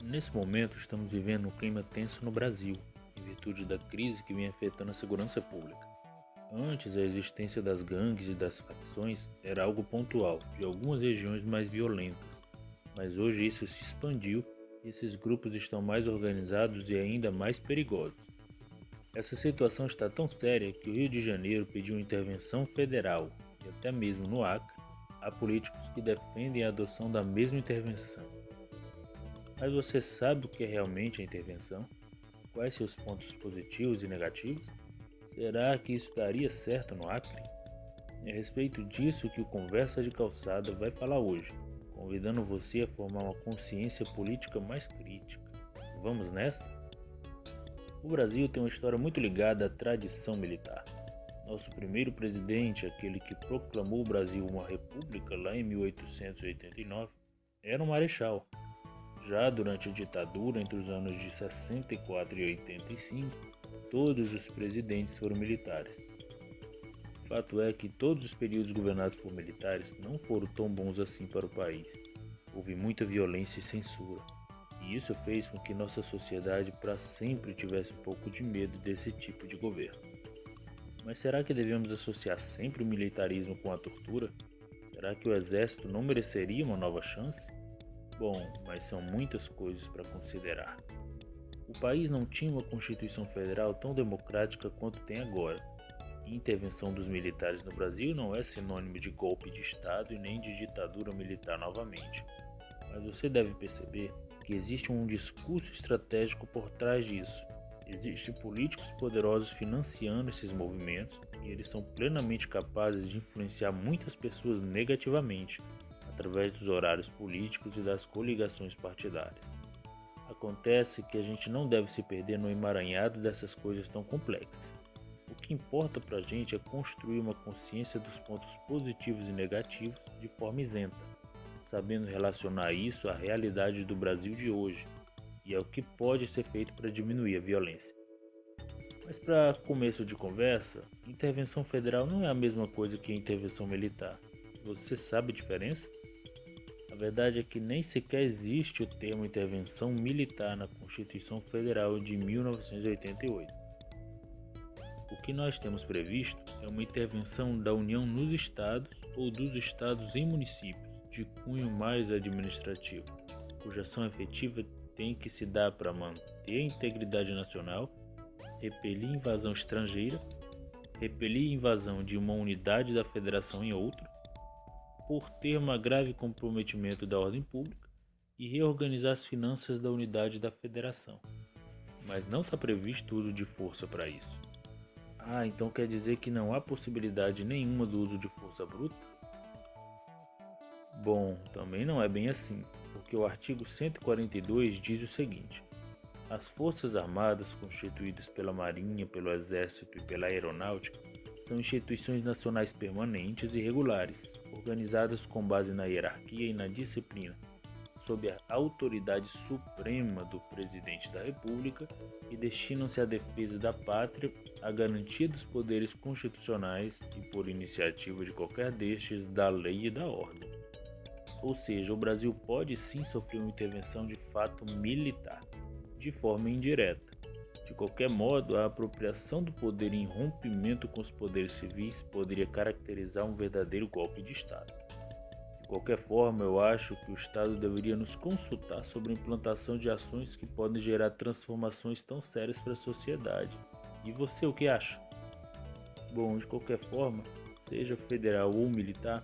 Nesse momento, estamos vivendo um clima tenso no Brasil, em virtude da crise que vem afetando a segurança pública. Antes, a existência das gangues e das facções era algo pontual, de algumas regiões mais violentas, mas hoje isso se expandiu e esses grupos estão mais organizados e ainda mais perigosos. Essa situação está tão séria que o Rio de Janeiro pediu intervenção federal e até mesmo no Acre, há políticos que defendem a adoção da mesma intervenção. Mas você sabe o que é realmente a intervenção? Quais seus pontos positivos e negativos? Será que isso daria certo no Acre? É a respeito disso que o Conversa de Calçada vai falar hoje, convidando você a formar uma consciência política mais crítica. Vamos nessa? O Brasil tem uma história muito ligada à tradição militar. Nosso primeiro presidente, aquele que proclamou o Brasil uma república lá em 1889, era um marechal. Já durante a ditadura, entre os anos de 64 e 85, todos os presidentes foram militares. O fato é que todos os períodos governados por militares não foram tão bons assim para o país. Houve muita violência e censura, e isso fez com que nossa sociedade para sempre tivesse um pouco de medo desse tipo de governo. Mas será que devemos associar sempre o militarismo com a tortura? Será que o exército não mereceria uma nova chance? Bom, mas são muitas coisas para considerar. O país não tinha uma Constituição Federal tão democrática quanto tem agora. E intervenção dos militares no Brasil não é sinônimo de golpe de Estado e nem de ditadura militar novamente. Mas você deve perceber que existe um discurso estratégico por trás disso. Existem políticos poderosos financiando esses movimentos e eles são plenamente capazes de influenciar muitas pessoas negativamente, através dos horários políticos e das coligações partidárias. Acontece que a gente não deve se perder no emaranhado dessas coisas tão complexas. O que importa pra gente é construir uma consciência dos pontos positivos e negativos de forma isenta, sabendo relacionar isso à realidade do Brasil de hoje e ao que pode ser feito para diminuir a violência. Mas para começo de conversa, intervenção federal não é a mesma coisa que intervenção militar. Você sabe a diferença? A verdade é que nem sequer existe o termo intervenção militar na Constituição Federal de 1988. O que nós temos previsto é uma intervenção da União nos estados ou dos estados em municípios, de cunho mais administrativo, cuja ação efetiva tem que se dar para manter a integridade nacional, repelir invasão estrangeira, repelir invasão de uma unidade da federação em outra, por ter um grave comprometimento da ordem pública e reorganizar as finanças da unidade da federação. Mas não está previsto uso de força para isso. Então quer dizer que não há possibilidade nenhuma do uso de força bruta? Bom, também não é bem assim, porque o artigo 142 diz o seguinte: as Forças Armadas, constituídas pela Marinha, pelo Exército e pela Aeronáutica, são instituições nacionais permanentes e regulares, organizadas com base na hierarquia e na disciplina, sob a autoridade suprema do Presidente da República e destinam-se à defesa da pátria, à garantia dos poderes constitucionais e, por iniciativa de qualquer destes, da lei e da ordem. Ou seja, o Brasil pode sim sofrer uma intervenção de fato militar, de forma indireta. De qualquer modo, a apropriação do poder em rompimento com os poderes civis poderia caracterizar um verdadeiro golpe de Estado. De qualquer forma, eu acho que o Estado deveria nos consultar sobre a implantação de ações que podem gerar transformações tão sérias para a sociedade. E você, o que acha? Bom, de qualquer forma, seja federal ou militar,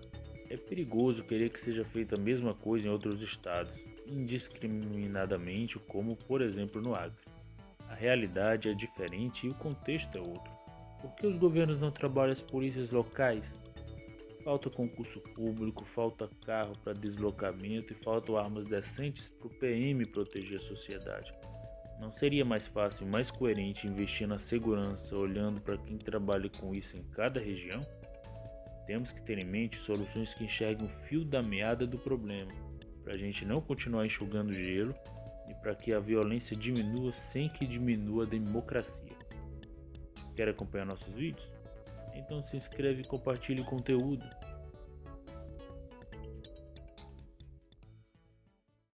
é perigoso querer que seja feita a mesma coisa em outros estados, indiscriminadamente, como por exemplo no Acre. A realidade é diferente e o contexto é outro. Por que os governos não trabalham as polícias locais? Falta concurso público, falta carro para deslocamento e faltam armas decentes para o PM proteger a sociedade. Não seria mais fácil e mais coerente investir na segurança olhando para quem trabalha com isso em cada região? Temos que ter em mente soluções que enxerguem o fio da meada do problema, para a gente não continuar enxugando gelo e para que a violência diminua sem que diminua a democracia. Quer acompanhar nossos vídeos? Então se inscreve e compartilhe o conteúdo.